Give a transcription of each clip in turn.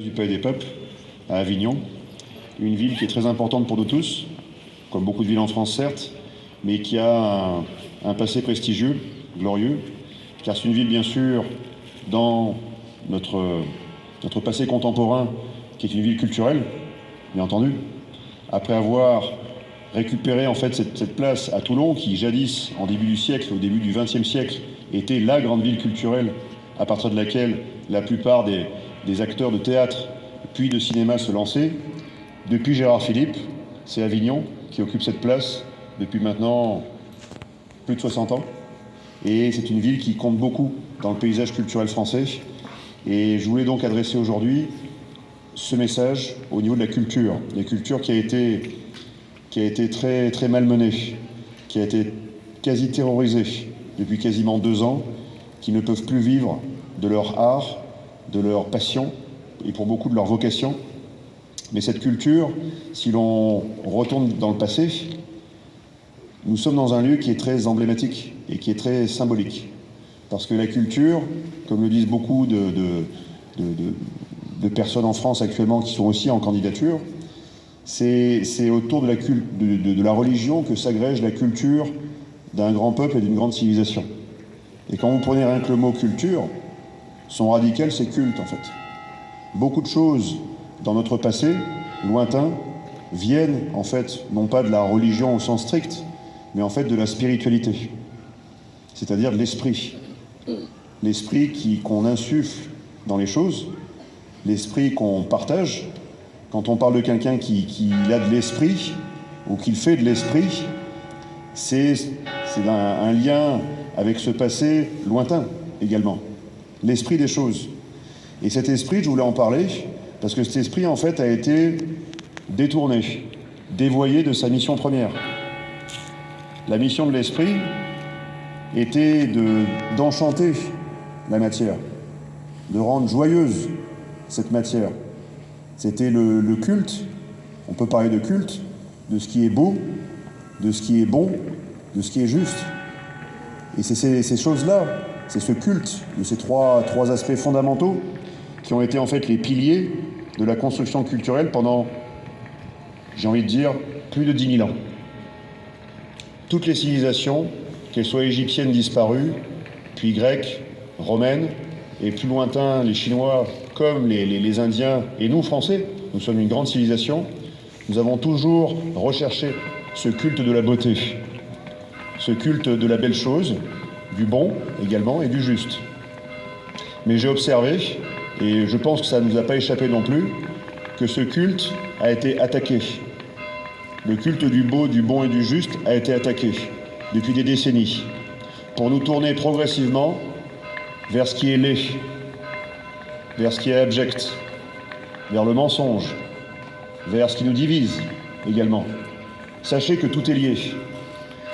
Du Palais des Peuples, à Avignon, une ville qui est très importante pour nous tous, comme beaucoup de villes en France certes, mais qui a un passé prestigieux, glorieux, car c'est une ville bien sûr dans notre passé contemporain, qui est une ville culturelle, bien entendu, après avoir récupéré en fait cette place à Toulon, qui jadis, en début du siècle, au début du XXe siècle, était la grande ville culturelle à partir de laquelle la plupart des acteurs de théâtre puis de cinéma se lançaient. Depuis Gérard Philipe, c'est Avignon qui occupe cette place depuis maintenant plus de 60 ans. Et c'est une ville qui compte beaucoup dans le paysage culturel français. Et je voulais donc adresser aujourd'hui ce message au niveau de la culture qui a été très, très malmenée, qui a été quasi terrorisée depuis quasiment 2 ans, qui ne peuvent plus vivre de leur art, de leur passion, et pour beaucoup de leur vocation. Mais cette culture, si l'on retourne dans le passé, nous sommes dans un lieu qui est très emblématique et qui est très symbolique. Parce que la culture, comme le disent beaucoup de personnes en France actuellement qui sont aussi en candidature, c'est autour de la religion que s'agrège la culture d'un grand peuple et d'une grande civilisation. Et quand vous prenez rien que le mot culture, son radical, c'est culte en fait. Beaucoup de choses dans notre passé, lointain, viennent en fait, non pas de la religion au sens strict, mais en fait de la spiritualité, c'est-à-dire de l'esprit. L'esprit qu'on insuffle dans les choses, l'esprit qu'on partage. Quand on parle de quelqu'un qui a de l'esprit, ou qu'il fait de l'esprit, c'est un lien avec ce passé lointain également. L'esprit des choses. Et cet esprit, je voulais en parler, parce que cet esprit, en fait, a été détourné, dévoyé de sa mission première. La mission de l'esprit était d'enchanter la matière, de rendre joyeuse cette matière. C'était le culte, on peut parler de culte, de ce qui est beau, de ce qui est bon, de ce qui est juste. Et c'est ces choses-là, c'est ce culte de ces trois aspects fondamentaux qui ont été en fait les piliers de la construction culturelle pendant, j'ai envie de dire, plus de 10 000 ans. Toutes les civilisations, qu'elles soient égyptiennes disparues, puis grecques, romaines, et plus lointains, les Chinois, comme les Indiens, et nous, Français, nous sommes une grande civilisation, nous avons toujours recherché ce culte de la beauté, ce culte de la belle chose, du bon également, et du juste. Mais j'ai observé, et je pense que ça ne nous a pas échappé non plus, que ce culte a été attaqué. Le culte du beau, du bon et du juste a été attaqué depuis des décennies, pour nous tourner progressivement vers ce qui est laid, vers ce qui est abject, vers le mensonge, vers ce qui nous divise également. Sachez que tout est lié.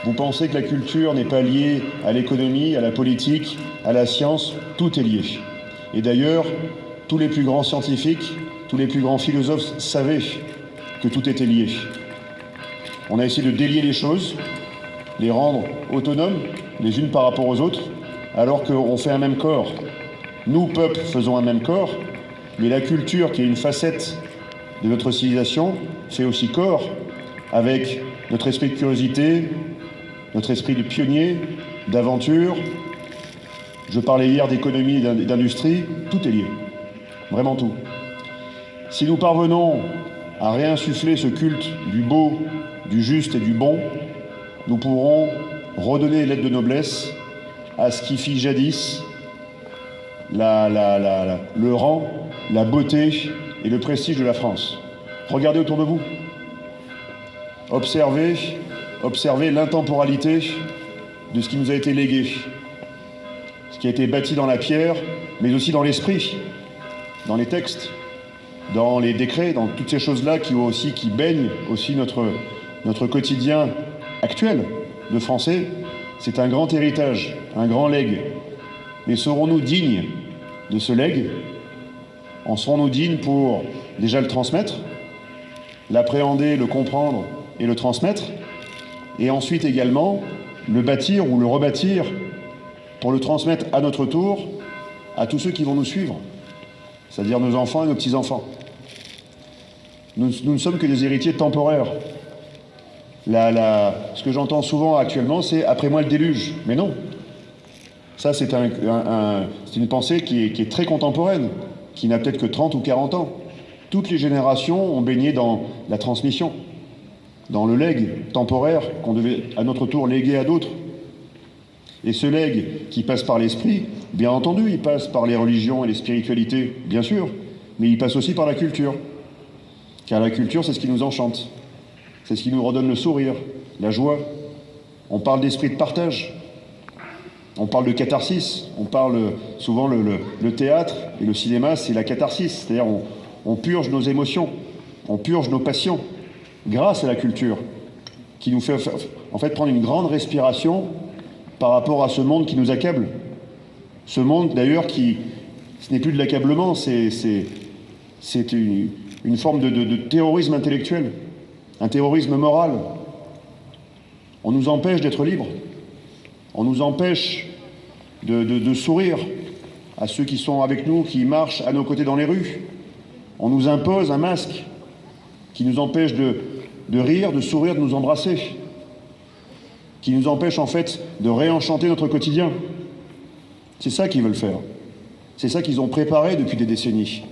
Vous pensez que la culture n'est pas liée à l'économie, à la politique, à la science, tout est lié. Et d'ailleurs, tous les plus grands scientifiques, tous les plus grands philosophes savaient que tout était lié. On a essayé de délier les choses, les rendre autonomes, les unes par rapport aux autres, alors qu'on fait un même corps. Nous, peuples, faisons un même corps, mais la culture, qui est une facette de notre civilisation, fait aussi corps, avec notre esprit de curiosité, notre esprit de pionnier, d'aventure. Je parlais hier d'économie et d'industrie, tout est lié, vraiment tout. Si nous parvenons à réinsuffler ce culte du beau, du juste et du bon, nous pourrons redonner l'aide de noblesse à ce qui fit jadis le rang, la beauté et le prestige de la France. Regardez autour de vous. Observez l'intemporalité de ce qui nous a été légué, ce qui a été bâti dans la pierre, mais aussi dans l'esprit, dans les textes, dans les décrets, dans toutes ces choses-là qui baignent aussi notre quotidien actuel de Français. C'est un grand héritage, un grand legs. Mais serons-nous dignes de ce legs? En serons-nous dignes pour déjà le transmettre, l'appréhender, le comprendre et le transmettre, et ensuite également le bâtir ou le rebâtir pour le transmettre à notre tour à tous ceux qui vont nous suivre? c'est-à-dire nos enfants et nos petits-enfants. Nous ne sommes que des héritiers temporaires. Ce que j'entends souvent actuellement, c'est « après moi le déluge ». Mais non. Ça, c'est une pensée qui est très contemporaine, qui n'a peut-être que 30 ou 40 ans. Toutes les générations ont baigné dans la transmission, dans le legs temporaire qu'on devait à notre tour léguer à d'autres. Et ce legs qui passe par l'esprit, bien entendu, il passe par les religions et les spiritualités, bien sûr, mais il passe aussi par la culture. Car la culture, c'est ce qui nous enchante. C'est ce qui nous redonne le sourire, la joie. On parle d'esprit de partage. On parle de catharsis. On parle souvent le théâtre et le cinéma, c'est la catharsis. C'est-à-dire on purge nos émotions, on purge nos passions grâce à la culture qui nous fait en fait prendre une grande respiration par rapport à ce monde qui nous accable. Ce monde d'ailleurs ce n'est plus de l'accablement, c'est une forme de terrorisme intellectuel, un terrorisme moral. On nous empêche d'être libres. On nous empêche de sourire à ceux qui sont avec nous, qui marchent à nos côtés dans les rues. On nous impose un masque qui nous empêche de rire, de sourire, de nous embrasser, qui nous empêche en fait de réenchanter notre quotidien. C'est ça qu'ils veulent faire. C'est ça qu'ils ont préparé depuis des décennies.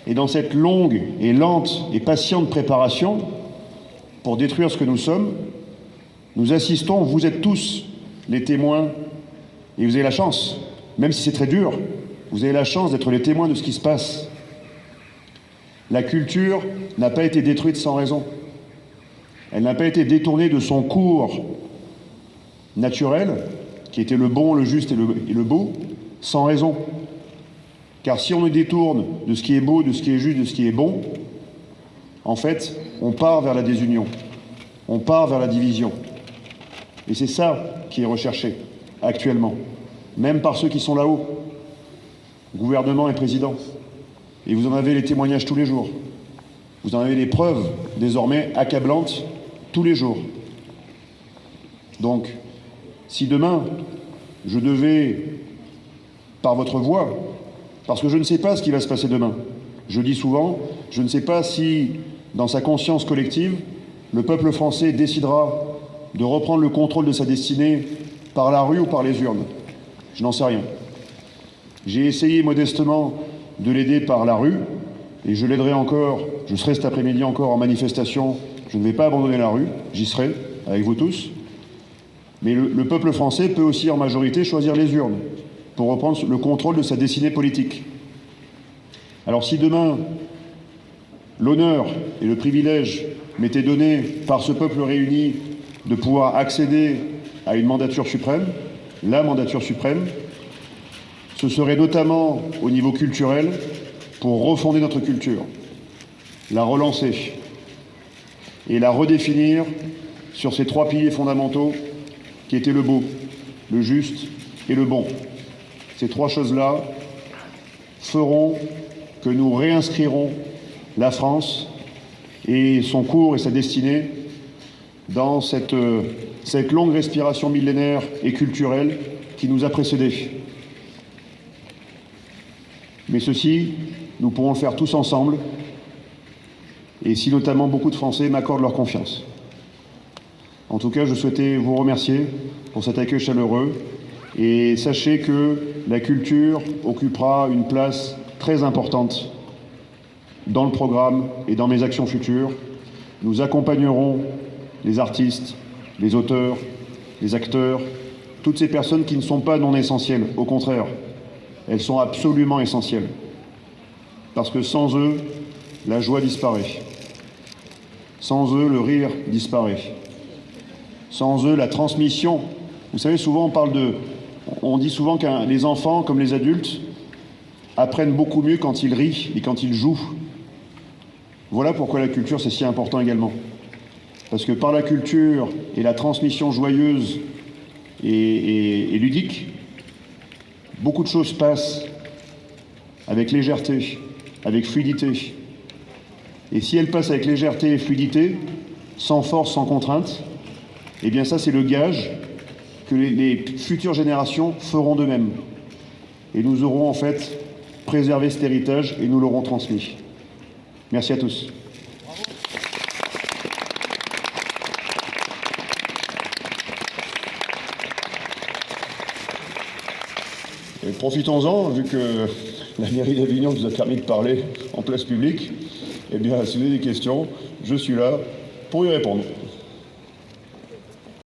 Et dans cette longue et lente et patiente préparation pour détruire ce que nous sommes, nous assistons, vous êtes tous les témoins, et vous avez la chance, même si c'est très dur, vous avez la chance d'être les témoins de ce qui se passe. La culture n'a pas été détruite sans raison. Elle n'a pas été détournée de son cours naturel, qui était le bon, le juste et le beau, sans raison. Car si on nous détourne de ce qui est beau, de ce qui est juste, de ce qui est bon, en fait, on part vers la désunion, on part vers la division. Et c'est ça qui est recherché actuellement, même par ceux qui sont là-haut, gouvernement et président. Et vous en avez les témoignages tous les jours. Vous en avez les preuves désormais accablantes tous les jours. Donc, si demain, je devais, par votre voix, parce que je ne sais pas ce qui va se passer demain, je dis souvent, je ne sais pas si, dans sa conscience collective, le peuple français décidera de reprendre le contrôle de sa destinée par la rue ou par les urnes. Je n'en sais rien. J'ai essayé modestement de l'aider par la rue, et je l'aiderai encore, je serai cet après-midi encore en manifestation, je ne vais pas abandonner la rue, j'y serai, avec vous tous. Mais le peuple français peut aussi en majorité choisir les urnes pour reprendre le contrôle de sa destinée politique. Alors si demain, l'honneur et le privilège m'étaient donnés par ce peuple réuni de pouvoir accéder à une mandature suprême, la mandature suprême, ce serait notamment au niveau culturel pour refonder notre culture, la relancer et la redéfinir sur ces trois piliers fondamentaux qui étaient le beau, le juste et le bon. Ces trois choses-là feront que nous réinscrirons la France et son cours et sa destinée dans cette longue respiration millénaire et culturelle qui nous a précédés. Mais ceci, nous pourrons le faire tous ensemble, et si notamment beaucoup de Français m'accordent leur confiance. En tout cas, je souhaitais vous remercier pour cet accueil chaleureux, et sachez que la culture occupera une place très importante dans le programme et dans mes actions futures. Nous accompagnerons les artistes, les auteurs, les acteurs, toutes ces personnes qui ne sont pas non essentielles, au contraire, elles sont absolument essentielles. Parce que sans eux, la joie disparaît. Sans eux, le rire disparaît. Sans eux, la transmission. Vous savez, souvent on dit souvent que les enfants, comme les adultes, apprennent beaucoup mieux quand ils rient et quand ils jouent. Voilà pourquoi la culture, c'est si important également. Parce que par la culture et la transmission joyeuse et ludique, beaucoup de choses passent avec légèreté, avec fluidité. Et si elles passent avec légèreté et fluidité, sans force, sans contrainte, eh bien ça c'est le gage que les futures générations feront de même. Et nous aurons en fait préserver cet héritage et nous l'aurons transmis. Merci à tous. Et profitons-en, vu que la mairie d'Avignon nous a permis de parler en place publique, eh bien, si vous avez des questions, je suis là pour y répondre.